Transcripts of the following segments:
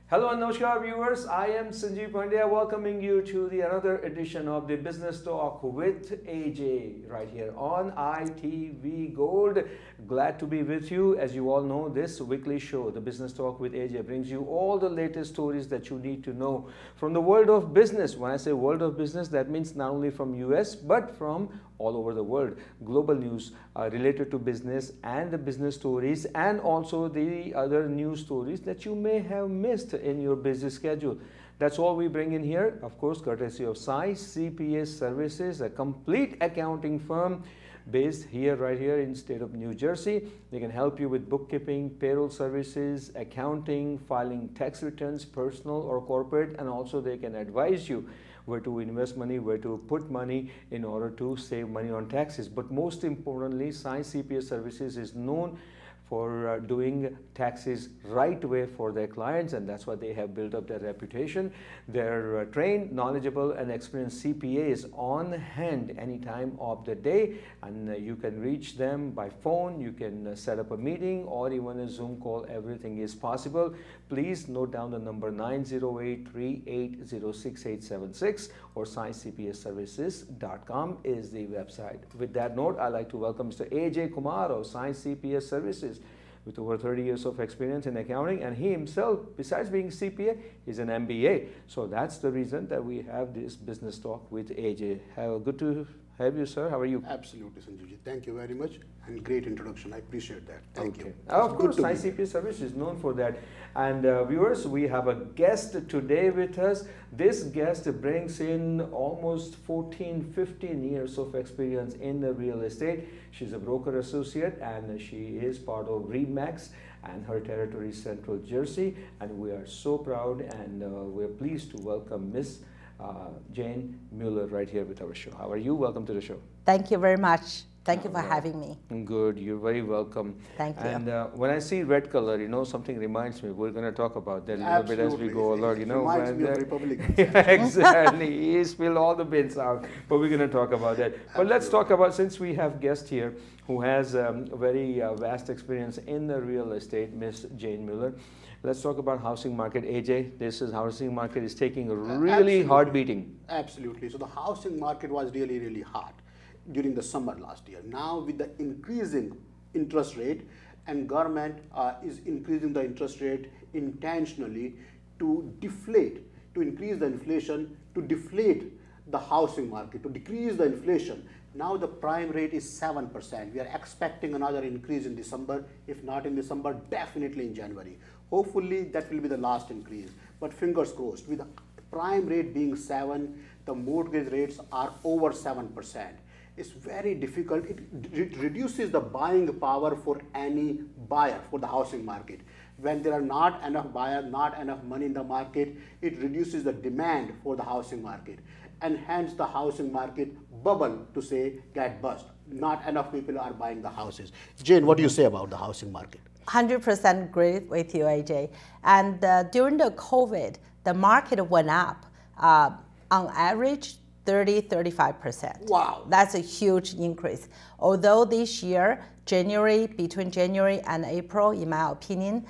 Hello and namaskar viewers, I am Sanjeev Pandya welcoming you to the another edition of the Business Talk with AJ right here on ITV Gold. Glad to be with you. As you all know, this weekly show, the Business Talk with AJ, brings you all the latest stories that you need to know from the world of business. When I say world of business, that means not only from US but from all over the world. Global news related to business and the business stories, and also the other news stories that you may have missed in your busy schedule. That's all we bring in here, of course, courtesy of Sai CPA Services, a complete accounting firm based here, right here in state of New Jersey. They can help you with bookkeeping, payroll services, accounting, filing tax returns, personal or corporate, and also they can advise you where to invest money, where to put money in order to save money on taxes. But most importantly, Sai CPA Services is known for doing taxes right way for their clients, and that's why they have built up their reputation. They're trained, knowledgeable, and experienced CPAs on hand any time of the day, and you can reach them by phone. You can set up a meeting or even a Zoom call. Everything is possible. Please note down the number 908-380-6876 or SaiCPAServices.com is the website. With that note, I'd like to welcome Mr. AJ Kumar of Sai CPA Services with over 30 years of experience in accounting, and he himself, besides being CPA, is an MBA. So that's the reason that we have this business talk with AJ. Good to have you, sir. How are you? Absolutely, Sanjeevji. Thank you very much, and great introduction. I appreciate that. Thank you. Of course, Sai CPA Service is known for that. And viewers, we have a guest today with us. This guest brings in almost 15 years of experience in the real estate. She's a broker associate, and she is part of RE/MAX and her territory, Central Jersey. And we are so proud, and we're pleased to welcome Miss Jane Mueller right here with our show. How are you? Welcome to the show. Thank you very much. Thank you for having me. Good. You're very welcome. Thank you. And when I see red color, you know, something reminds me. We're going to talk about that a little bit as we go along. You know, reminds me of Republicans. Exactly. He spilled all the bins out, but we're going to talk about that. But let's talk about, since we have guest here who has a very vast experience in the real estate, Miss Jane Mueller. Let's talk about housing market. AJ, this is housing market is taking a really hard beating. Absolutely. So the housing market was really hot during the summer last year. Now with the increasing interest rate, and government is increasing the interest rate intentionally to deflate, to increase the inflation, to deflate the housing market, to decrease the inflation. Now the prime rate is 7%. We are expecting another increase in December. If not in December, definitely in January. Hopefully that will be the last increase. But fingers crossed. With the prime rate being 7, the mortgage rates are over 7%. It's very difficult. It reduces the buying power for any buyer for the housing market. When there are not enough buyers, not enough money in the market, it reduces the demand for the housing market. And hence the housing market bubble, to say, get bust. Not enough people are buying the houses. Jane, what do you say about the housing market? 100% agree with you, AJ. And during the COVID, the market went up on average 30–35%. Wow. That's a huge increase. Although this year, between January and April, in my opinion,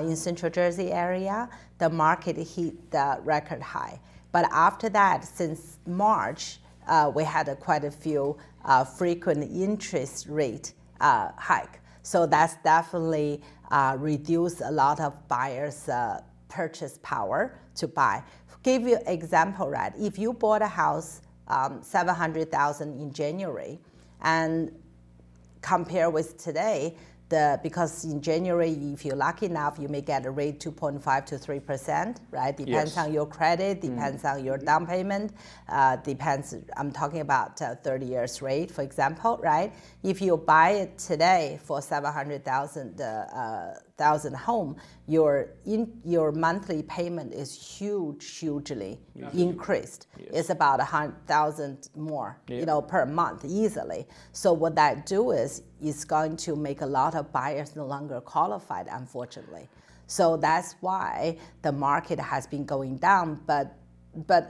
in Central Jersey area, the market hit the record high. But after that, since March, we had quite a few frequent interest rate hike. So that's definitely reduced a lot of buyers' purchase power to buy. Give you an example, right? If you bought a house $700,000 in January, and compare with today, because in January, if you're lucky enough, you may get a rate 2.5 to 3%, right? Depends on your credit, depends on your down payment, depends, I'm talking about 30 years rate, for example, right? If you buy it today for $700,000 home, your monthly payment is hugely increased. Yes. It's about $100,000 more, per month easily. So what that do is it's going to make a lot of buyers no longer qualified, unfortunately. So that's why the market has been going down, but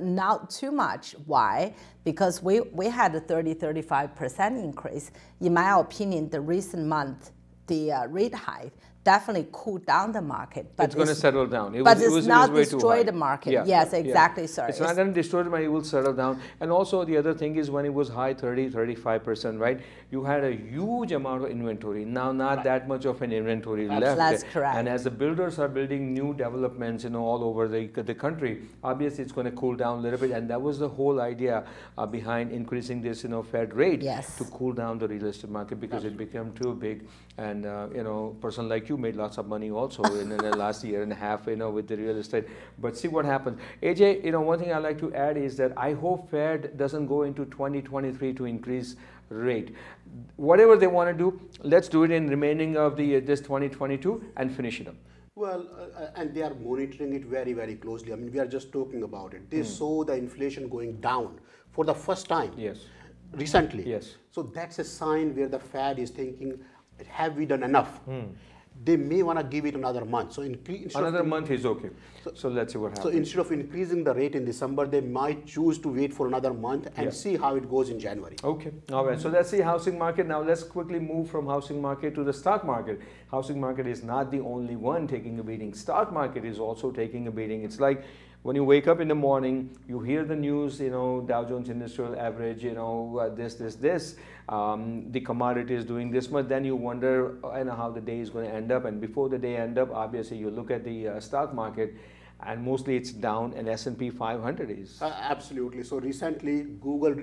not too much. Why? Because we had a 30–35% increase. In my opinion, the recent month, the rate hike definitely cool down the market. But it's going to settle down. It's not way too destroy high. the market. Yeah. Yes, exactly, sir. It's not going to destroy the market, it will settle down. And also the other thing is when it was high 30, 35%, right? You had a huge amount of inventory. Now not that much of an inventory left. That's correct. And as the builders are building new developments, all over the country, obviously it's going to cool down a little bit. And that was the whole idea behind increasing this, Fed rate to cool down the real estate market because it became too big. And, a person like you made lots of money also in the last year and a half, with the real estate. But see what happens. AJ, one thing I like to add is that I hope Fed doesn't go into 2023 to increase rate. Whatever they want to do, let's do it in remaining of this 2022 and finish it up. Well, and they are monitoring it very, very closely. I mean, we are just talking about it. They saw the inflation going down for the first time. Yes. Recently. Yes. So that's a sign where the Fed is thinking, have we done enough? They may want to give it another month. So another month is okay. So let's see what happens. So instead of increasing the rate in December, they might choose to wait for another month and see how it goes in January. Okay. All right. So let's see housing market. Now let's quickly move from housing market to the stock market. Housing market is not the only one taking a beating. Stock market is also taking a beating. It's like when you wake up in the morning, you hear the news, Dow Jones Industrial Average, this. The commodity is doing this much. Then you wonder, how the day is going to end up. And before the day end up, obviously you look at the stock market, and mostly it's down, and S&P 500 is. Absolutely. So recently, Google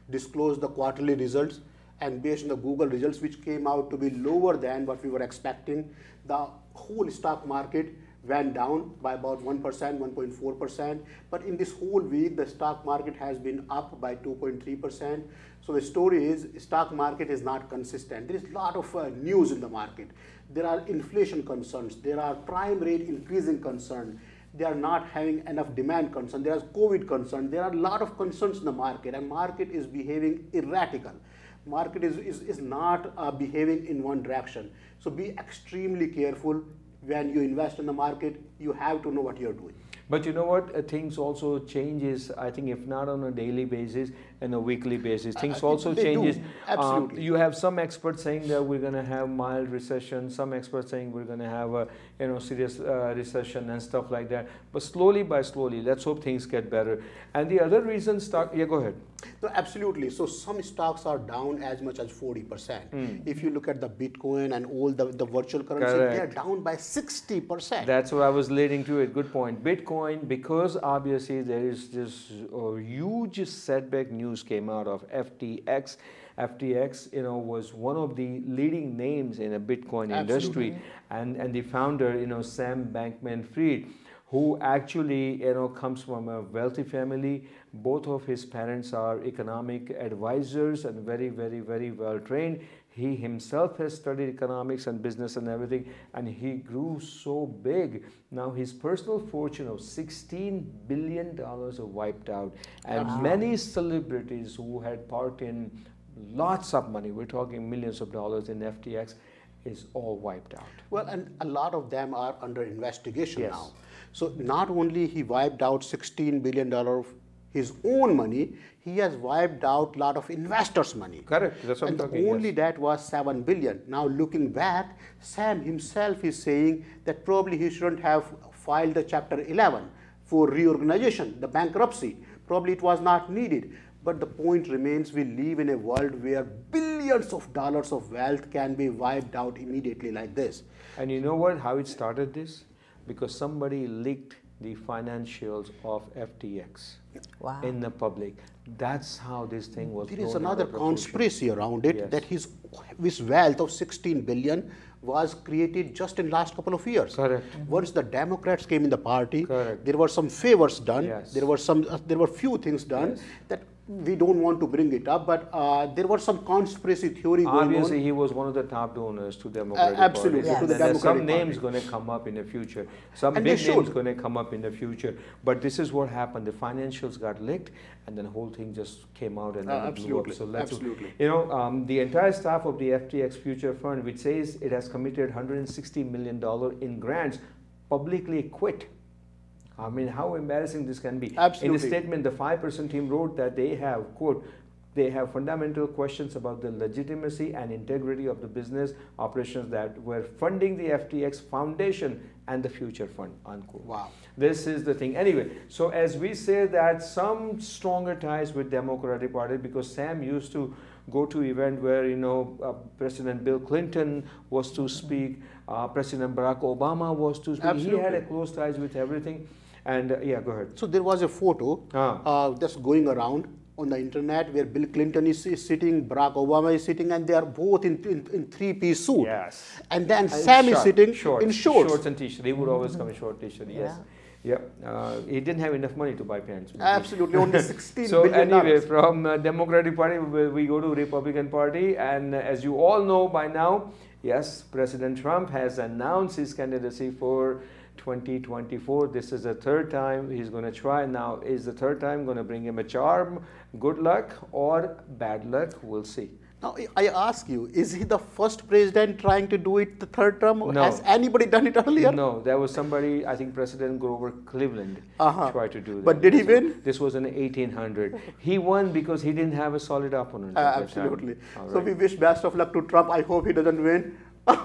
disclosed the quarterly results, and based on the Google results, which came out to be lower than what we were expecting, the whole stock market went down by about 1%, 1.4%. But in this whole week, the stock market has been up by 2.3%. So the story is stock market is not consistent. There is a lot of news in the market. There are inflation concerns. There are prime rate increasing concern. They are not having enough demand concern. There is COVID concern. There are a lot of concerns in the market, and market is behaving erratical. Market is not behaving in one direction. So be extremely careful. When you invest in the market, you have to know what you're doing. But you know what? Things also changes, I think, if not on a daily basis, on a weekly basis. Things also changes. Absolutely. You have some experts saying that we're going to have mild recession. Some experts saying we're going to have a serious recession and stuff like that. But slowly by slowly, let's hope things get better. And the other reason, yeah, go ahead. No, absolutely. So some stocks are down as much as 40%. If you look at the Bitcoin and all the virtual currency, they're down by 60%. That's what I was leading to it. Good point. Bitcoin, because obviously there is this huge setback news came out of FTX. FTX, was one of the leading names in the Bitcoin industry, and the founder, Sam Bankman-Fried, who actually, comes from a wealthy family. Both of his parents are economic advisors and very, very, very well trained. He himself has studied economics and business and everything, and he grew so big. Now his personal fortune of $16 billion are wiped out, and many celebrities who had parked in lots of money, we're talking millions of dollars in FTX, is all wiped out. Well, and a lot of them are under investigation now. So not only he wiped out $16 billion of his own money, he has wiped out a lot of investors' money. Correct. That's what I'm talking. And the only debt was $7 billion. Now looking back, Sam himself is saying that probably he shouldn't have filed the Chapter 11 for reorganization, the bankruptcy. Probably it was not needed. But the point remains, we live in a world where billions of dollars of wealth can be wiped out immediately like this. And you know what? How it started this? Because somebody leaked the financials of FTX in the public. That's how this thing was. There is another conspiracy around it, that his wealth of $16 billion was created just in last couple of years. Correct. Once the Democrats came in the party, there were some favors done. There were few things done that we don't want to bring it up, but there was some conspiracy theory going on. Obviously, he was one of the top donors to Democratic absolutely, Party. to the Democratic Democratic some names Party. going to come up in the future. Some big names going to come up in the future. But this is what happened. The financials got leaked, and then the whole thing just came out and then it blew up. So let's the entire staff of the FTX Future Fund, which says it has committed $160 million in grants, publicly quit. I mean, how embarrassing this can be. Absolutely. In a statement, the 5% team wrote that they have, quote, They have fundamental questions about the legitimacy and integrity of the business operations that were funding the FTX Foundation and the Future Fund, unquote. Wow. This is the thing. Anyway, so as we say that some stronger ties with Democratic Party, because Sam used to go to event where, you know, President Bill Clinton was to speak, President Barack Obama was to speak. Absolutely. He had a close ties with everything. And yeah, go ahead. So there was a photo that's going around on the internet where Bill Clinton is sitting, Barack Obama is sitting, and they are both in three-piece suit. Yes. And then Sam is sitting in shorts. Shorts and t-shirt. He would always come in short t-shirt, yes. Yeah. He didn't have enough money to buy pants. Absolutely, only $16 so billion. Anyway, from Democratic Party, we go to Republican Party. And as you all know by now, yes, President Trump has announced his candidacy for 2024. This is the third time he's going to try. Now, is the third time going to bring him a charm, good luck, or bad luck? We'll see. Now, I ask you, is he the first president trying to do it the third term? No. Has anybody done it earlier? No, there was somebody, I think President Grover Cleveland tried to do that. But did he win? This was in 1800. He won because he didn't have a solid opponent. At that time. Absolutely. All So right. we wish best of luck to Trump. I hope he doesn't win. That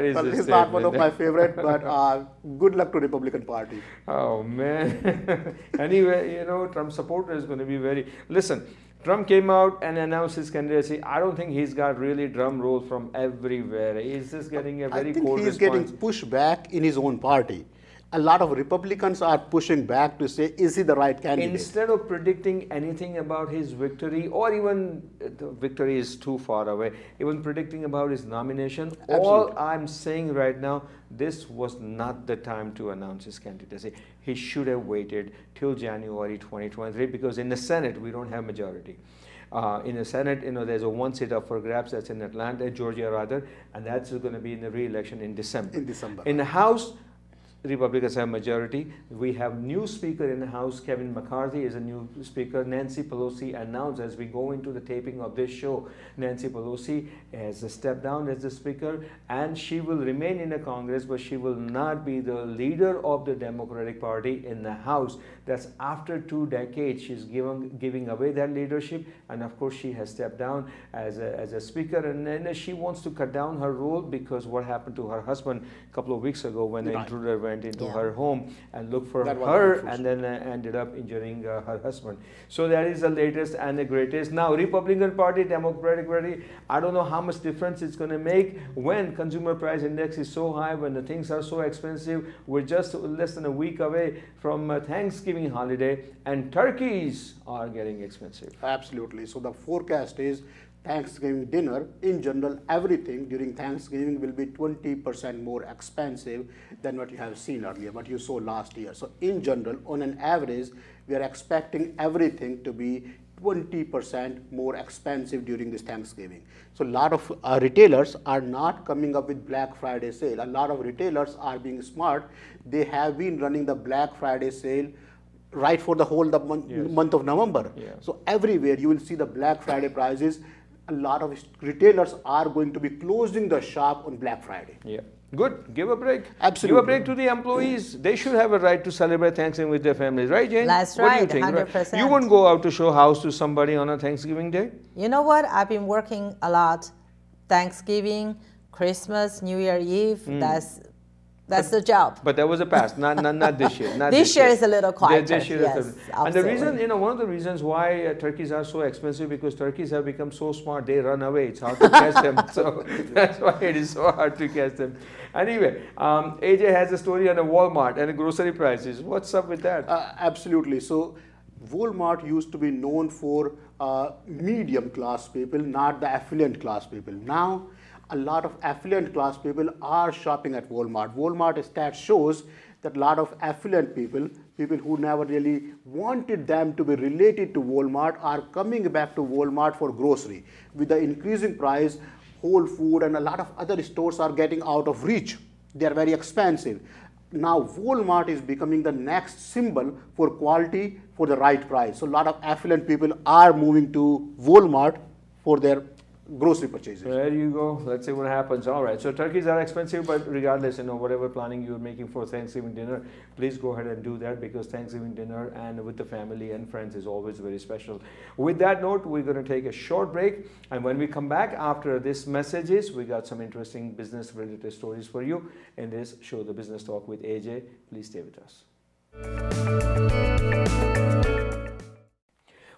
is Well, the he's not one of statement. my favorite, but good luck to Republican Party. Oh man. Anyway, you know, Trump supporter is going to be very. Listen, Trump came out and announced his candidacy. I don't think he's got really drum roll from everywhere. He's just getting a very I think cold he's response. getting pushed back in his own party. A lot of Republicans are pushing back to say, is he the right candidate? Instead of predicting anything about his victory, or even the victory is too far away, even predicting about his nomination, Absolutely. all I'm saying right now, this was not the time to announce his candidacy. He should have waited till January 2023, because in the Senate, we don't have majority. In the Senate, you know, there's a one seat up for grabs that's in Atlanta, Georgia rather, and that's going to be in the re-election in December. In December. In the House, Republicans have majority. We have new speaker in the House. Kevin McCarthy is a new speaker. Nancy Pelosi announced, as we go into the taping of this show, Nancy Pelosi has stepped down as the speaker, and she will remain in the Congress, but she will not be the leader of the Democratic Party in the House. That's after 2 decades. She's giving away that leadership, and of course she has stepped down as a speaker, and then she wants to cut down her role because what happened to her husband a couple of weeks ago when the intruder went into her home and looked for her and then ended up injuring her husband. So that is the latest and the greatest. Now, Republican Party, Democratic Party, I don't know how much difference it's going to make when consumer price index is so high, when the things are so expensive. We're just less than a week away from Thanksgiving holiday, and turkeys are getting expensive. Absolutely. So the forecast is Thanksgiving dinner, in general, everything during Thanksgiving will be 20% more expensive than what you have seen earlier, what you saw last year. So in general, on an average, we are expecting everything to be 20% more expensive during this Thanksgiving. So a lot of retailers are not coming up with Black Friday sale. A lot of retailers are being smart. They have been running the Black Friday sale right for the whole month of November. Yeah. So everywhere you will see the Black Friday prices. A lot of retailers are going to be closing the shop on Black Friday. Yeah. Good. Give a break. Absolutely. Give a break to the employees. They should have a right to celebrate Thanksgiving with their families, right, Jane? That's what right, do you think? 100%. You wouldn't go out to show house to somebody on a Thanksgiving day? You know what? I've been working a lot. Thanksgiving, Christmas, New Year Eve. That's the job. But that was a past, not this year. Not This year is a little quieter, This year yes, and the absolutely. reason, you know, one of the reasons why turkeys are so expensive, because turkeys have become so smart, they run away. It's hard to catch them. So that's why it is so hard to catch them. Anyway, AJ has a story on a Walmart and the grocery prices. What's up with that? Absolutely. So Walmart used to be known for medium class people, not the affluent class people. Now, a lot of affluent class people are shopping at Walmart. Walmart stats shows that a lot of affluent people, people who never really wanted them to be related to Walmart, are coming back to Walmart for grocery. With the increasing price, Whole Food and a lot of other stores are getting out of reach. They are very expensive. Now Walmart is becoming the next symbol for quality for the right price. So a lot of affluent people are moving to Walmart for their grocery purchases. There you go. Let's see what happens. All right. So turkeys are expensive, but regardless, whatever planning you're making for Thanksgiving dinner, please go ahead and do that, because Thanksgiving dinner and with the family and friends is always very special. With that note, we're going to take a short break, and when we come back after this messages, we got some interesting business related stories for you in this show, The Business Talk with AJ. Please stay with us.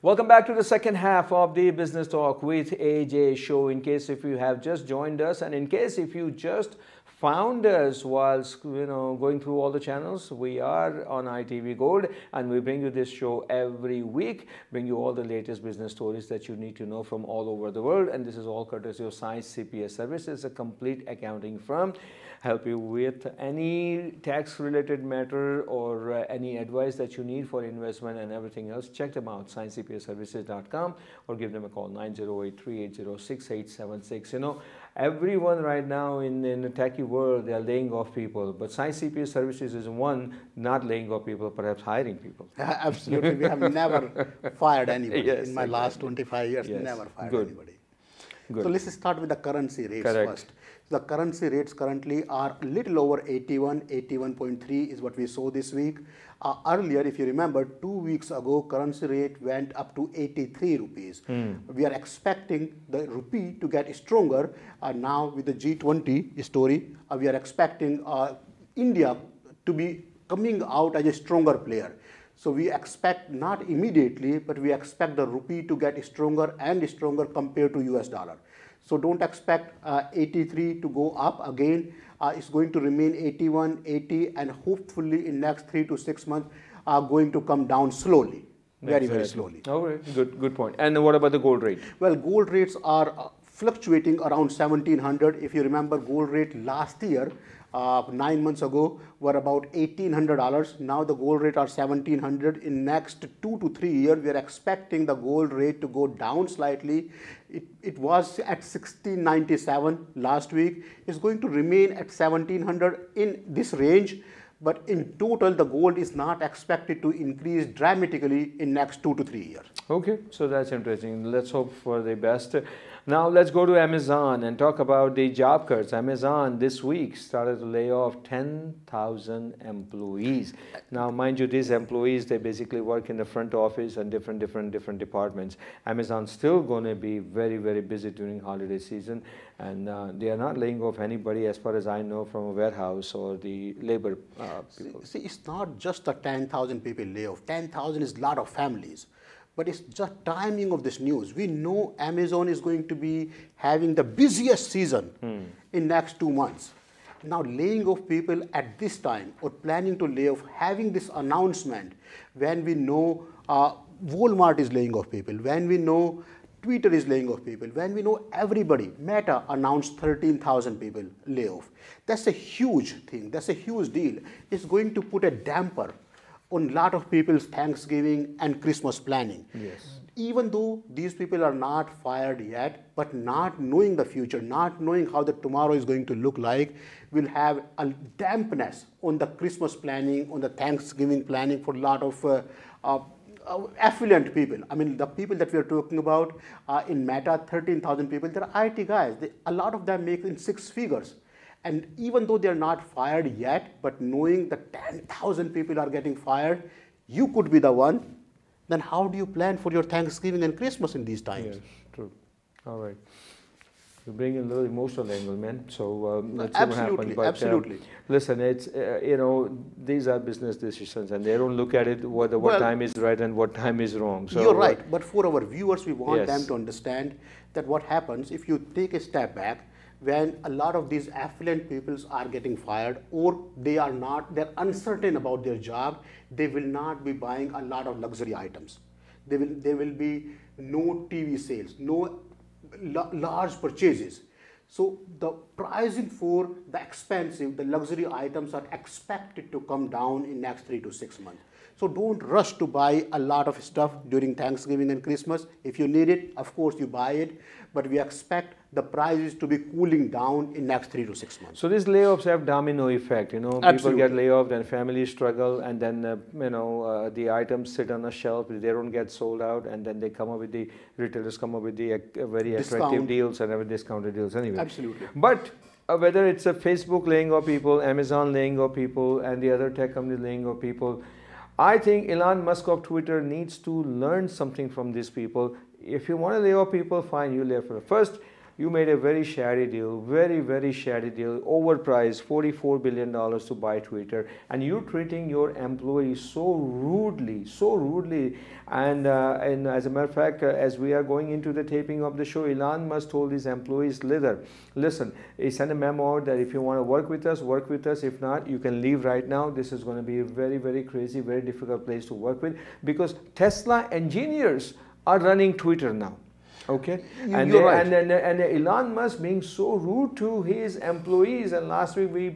Welcome back to the second half of the Business Talk with AJ show. In case if you have just joined us, and in case if you just found us whilst going through all the channels, we are on ITV Gold, and we bring you this show every week, bring you all the latest business stories that you need to know from all over the world. And this is all courtesy of Science CPA Services, a complete accounting firm. Help you with any tax related matter or any advice that you need for investment and everything else. Check them out, sciencecpaservices.com, or give them a call, 908-380-6876. Everyone right now in the techie world, they are laying off people, but Science CPA Services is one, not laying off people, perhaps hiring people. Absolutely. We have never fired anybody in my last 25 years. Yes. Never fired Good. anybody. Good. So let's start with the currency rates Correct. first. The currency rates currently are a little over 81, 81.3 is what we saw this week. Earlier, if you remember, 2 weeks ago, currency rate went up to 83 rupees. We are expecting the rupee to get stronger. Now with the G20 story, we are expecting India to be coming out as a stronger player. So we expect, not immediately, but we expect the rupee to get stronger and stronger compared to US dollar. So don't expect 83 to go up again. It's going to remain 81, 80, and hopefully in next 3 to 6 months are going to come down slowly, very slowly. Okay, good point. And what about the gold rate? Well, gold rates are fluctuating around 1700. If you remember, gold rate last year, 9 months ago, were about $1,800. Now the gold rate are 1700. In next 2 to 3 years, we are expecting the gold rate to go down slightly. It was at 1697 last week. It's going to remain at 1700 in this range. But in total, the gold is not expected to increase dramatically in next 2 to 3 years. Okay, so that's interesting. Let's hope for the best. Now let's go to Amazon and talk about the job cuts. Amazon this week started to lay off 10,000 employees. Now, mind you, these employees, they basically work in the front office and different departments. Amazon's still going to be very, very busy during holiday season, and they are not laying off anybody, as far as I know, from a warehouse or the labor people. See, it's not just the 10,000 people lay off. 10,000 is a lot of families. But it's just timing of this news. We know Amazon is going to be having the busiest season in next 2 months. Now, laying off people at this time or planning to lay off, having this announcement when we know Walmart is laying off people, when we know Twitter is laying off people, when we know everybody, Meta announced 13,000 people lay off. That's a huge thing. That's a huge deal. It's going to put a damper on a lot of people's Thanksgiving and Christmas planning. Yes. Even though these people are not fired yet, but not knowing the future, not knowing how the tomorrow is going to look like, will have a dampness on the Christmas planning, on the Thanksgiving planning for a lot of affluent people. I mean, the people that we are talking about in Meta, 13,000 people, they're IT guys. A lot of them make in 6 figures. And even though they're not fired yet, but knowing that 10,000 people are getting fired, you could be the one, then how do you plan for your Thanksgiving and Christmas in these times? Yes, true. All right. You bring in a little emotional angle, man. So let's see what happens. But, absolutely. Listen, it's these are business decisions, and they don't look at it what time is right and what time is wrong. So you're right. But for our viewers, we want Yes. them to understand that what happens if you take a step back. When a lot of these affluent people are getting fired, or they're uncertain about their job, they will not be buying a lot of luxury items. There will be no TV sales, no large purchases. So the pricing for the expensive, the luxury items are expected to come down in next 3 to 6 months. So don't rush to buy a lot of stuff during Thanksgiving and Christmas. If you need it, of course you buy it, but we expect the prices to be cooling down in next 3 to 6 months. So these layoffs have domino effect, you know, people get laid off, then families struggle, and then, the items sit on a shelf, they don't get sold out, and then they come up with retailers come up with the very attractive deals and have discounted deals anyway. Absolutely. But whether it's a Facebook laying off people, Amazon laying off people, and the other tech companies laying off people, I think Elon Musk of Twitter needs to learn something from these people. If you want to lay off people, fine, you lay off. First, you made a very shady deal, very shady deal, overpriced $44 billion to buy Twitter, and you treating your employees so rudely. And as a matter of fact, as we are going into the taping of the show, Elon Musk told his employees, listen, he sent a memo out that if you want to work with us. If not, you can leave right now. This is going to be a very crazy, very difficult place to work with, because Tesla engineers are running Twitter now. Okay, and Elon Musk being so rude to his employees, and last week we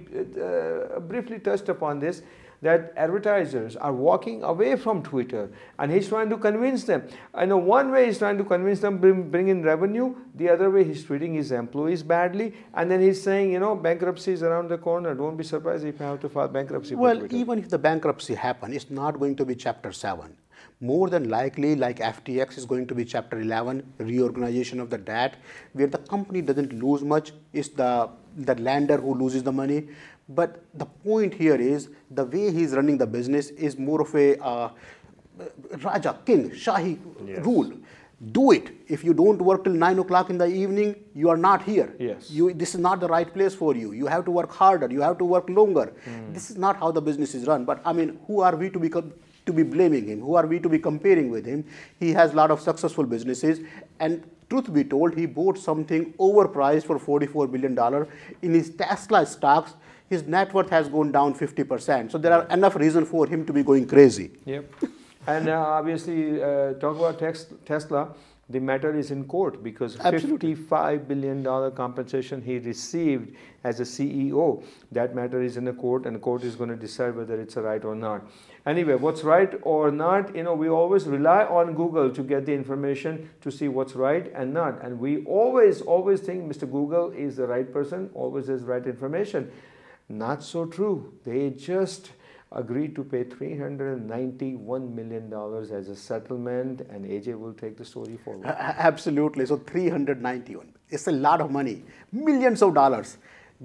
briefly touched upon this, that advertisers are walking away from Twitter, and he's trying to convince them. I know one way he's trying to convince them bring in revenue, the other way he's treating his employees badly, and then he's saying, you know, bankruptcy is around the corner. Don't be surprised if you have to file bankruptcy. Well, even if the bankruptcy happens, it's not going to be Chapter 7. More than likely, like FTX is going to be Chapter 11, reorganization of the debt, where the company doesn't lose much. It's the lender who loses the money. But the point here is the way he's running the business is more of a Raja, King, Shahi rule. Do it. If you don't work till 9 o'clock in the evening, you are not here. Yes. This is not the right place for you. You have to work harder. You have to work longer. This is not how the business is run. But I mean, who are we to be blaming him? Who are we to be comparing with him? He has a lot of successful businesses, and truth be told, he bought something overpriced for $44 billion. In his Tesla stocks, his net worth has gone down 50%. So there are enough reasons for him to be going crazy. Yep. And obviously, talk about Tesla, the matter is in court, because $55 billion compensation he received as a CEO. That matter is in the court, and the court is going to decide whether it's right or not. Anyway, what's right or not, you know, we always rely on Google to get the information to see what's right and not. And we always think Mr. Google is the right person, always has right information. Not so true. They just agreed to pay $391 million as a settlement, and AJ will take the story forward. Absolutely. So 391. It's a lot of money. Millions of dollars.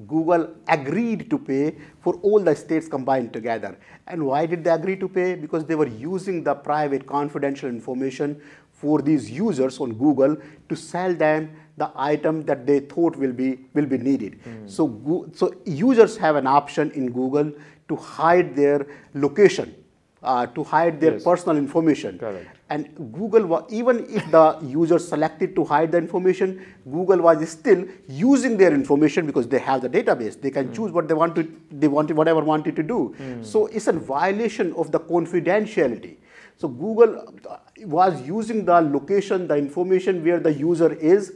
Google agreed to pay for all the states combined together. And why did they agree to pay? Because they were using the private confidential information for these users on Google to sell them the item that they thought will be needed. So users have an option in Google to hide their location, to hide their personal information. Correct. And Google, even if the user selected to hide the information, Google was still using their information because they have the database. They can choose what whatever wanted to do. So it's a violation of the confidentiality. So Google was using the location, the information where the user is,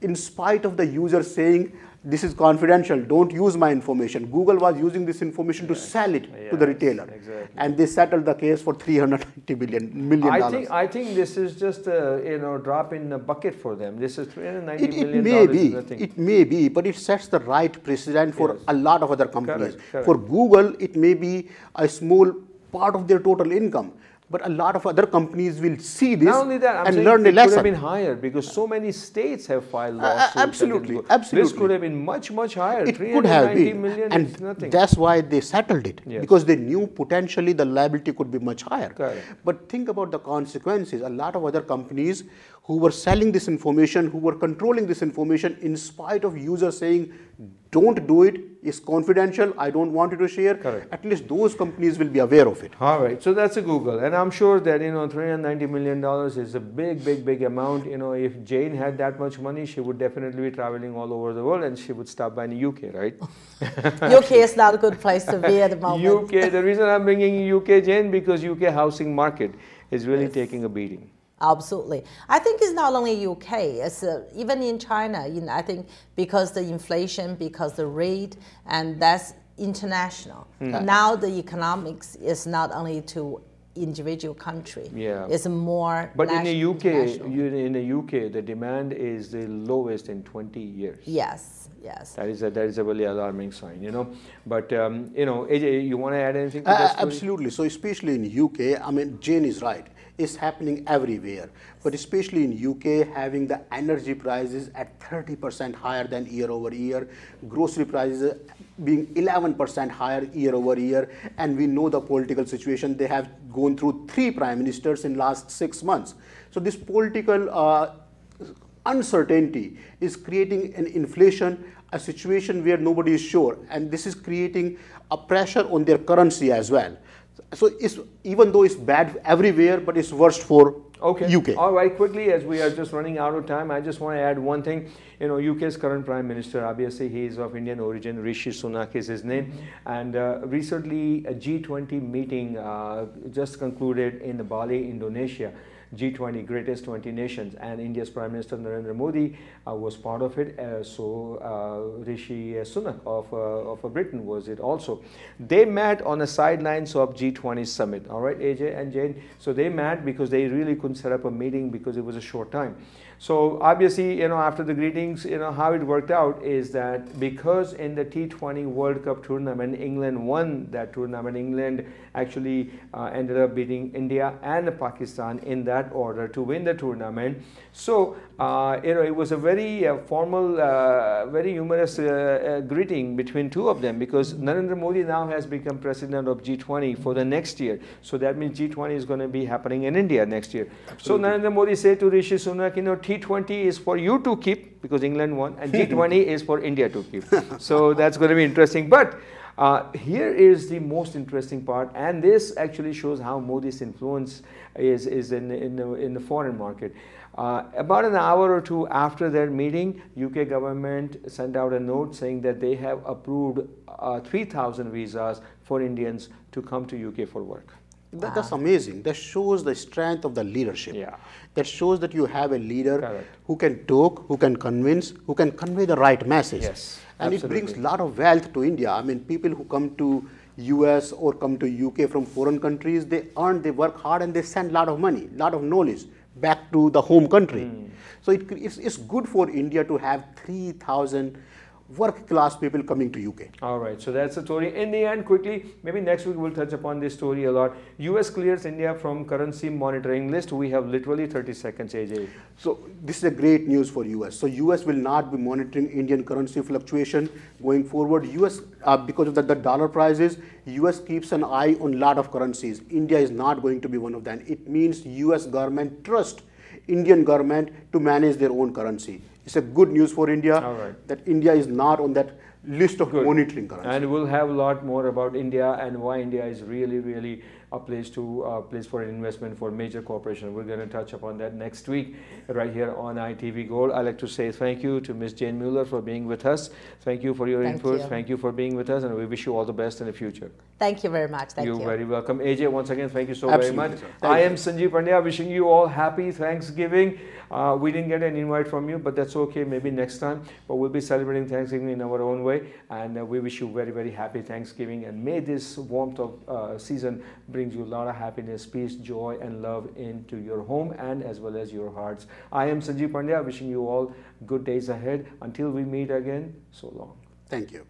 in spite of the user saying, this is confidential, don't use my information. Google was using this information to sell it to the retailer. Exactly. And they settled the case for $390 million. I think this is just a drop in the bucket for them. This is $390 million. It may be, but it sets the right precedent for a lot of other companies. Correct. For Google, it may be a small part of their total income. But a lot of other companies will see this. Not only that, and learn the lesson. It could have been higher because so many states have filed lawsuits. Absolutely. This could have been much higher. It could have been. Million and is nothing. That's why they settled it. Yes. Because they knew potentially the liability could be much higher. Correct. But think about the consequences. A lot of other companies who were selling this information, who were controlling this information, in spite of users saying, don't do it, it's confidential, I don't want you to share. Correct. At least those companies will be aware of it. All right, so that's a Google. And I'm sure that, $390 million is a big amount. If Jane had that much money, she would definitely be traveling all over the world, and she would stop by in the UK, right? UK is not a good place to be at the moment. UK, the reason I'm bringing UK, Jane, because UK housing market is really taking a beating. Absolutely. I think it's not only UK, it's even in China, I think because the inflation, because the rate, and that's international. Now the economics is not only to individual country. Yeah. It's more. But in the UK, international. in the UK, the demand is the lowest in 20 years. Yes, yes. That is a really alarming sign, you know. But you know, AJ, you want to add anything to that story? Absolutely. So especially in UK, I mean, Jane is right. It's happening everywhere, but especially in UK, having the energy prices at 30% higher than year over year, grocery prices being 11% higher year over year, and we know the political situation. They have gone through 3 prime ministers in last 6 months. So this political uncertainty is creating an inflation, a situation where nobody is sure, and this is creating a pressure on their currency as well. So it's, even though it's bad everywhere, but it's worst for UK. All right, quickly, as we are just running out of time, I just want to add one thing. You know, UK's current Prime Minister, obviously he is of Indian origin, Rishi Sunak is his name. And recently a G20 meeting just concluded in Bali, Indonesia. G20, greatest 20 nations, and India's Prime Minister Narendra Modi was part of it. Rishi Sunak of Britain was it also. They met on the sidelines of G20 summit. All right, AJ and Jane. So they met because they really couldn't set up a meeting because it was a short time. So obviously, you know, after the greetings, you know, how it worked out is that because in the T20 World Cup tournament, England won that tournament. England actually ended up beating India and Pakistan in that order to win the tournament. So, you know, it was a very formal, very humorous greeting between two of them, because Narendra Modi now has become president of G20 for the next year. So that means G20 is going to be happening in India next year. Absolutely. So Narendra Modi said to Rishi Sunak, you know, T20 is for you to keep because England won, and G20 is for India to keep. So that's going to be interesting. But here is the most interesting part, and this actually shows how Modi's influence is in the foreign market. About an hour or two after their meeting, UK government sent out a note saying that they have approved 3,000 visas for Indians to come to UK for work. That's amazing. That shows the strength of the leadership. Yeah. That shows that you have a leader Correct. who can talk, who can convince, who can convey the right message. Yes, and absolutely. it brings a lot of wealth to India. I mean, people who come to US or come to UK from foreign countries, they work hard, and they send a lot of money, a lot of knowledge back to the home country. So it's good for India to have 3,000 work-class people coming to UK. All right, so that's the story. In the end, quickly, maybe next week we'll touch upon this story a lot. US clears India from currency monitoring list. We have literally 30 seconds, AJ. So this is a great news for US. So US will not be monitoring Indian currency fluctuation going forward. US, because of the dollar prices, US keeps an eye on a lot of currencies. India is not going to be one of them. It means US government trusts Indian government to manage their own currency. It's a good news for India that India is not on that list of monitoring currency. And we'll have a lot more about India and why India is really, really a place for an investment for major corporation. We're going to touch upon that next week right here on ITV Gold. I'd like to say thank you to Ms. Jane Mueller for being with us. Thank you for your input. Thank you for being with us, and we wish you all the best in the future. Thank you very much. Thank you. You're very welcome. AJ, once again, thank you so Absolutely, very much. sir. I am Sanjeev Pandya, wishing you all happy Thanksgiving. We didn't get an invite from you, but that's okay, maybe next time. But we'll be celebrating Thanksgiving in our own way, and we wish you very, very happy Thanksgiving, and may this warmth of season brings you a lot of happiness, peace, joy, and love into your home and as well as your hearts. I am Sanjeev Pandya, wishing you all good days ahead. Until we meet again, so long. Thank you.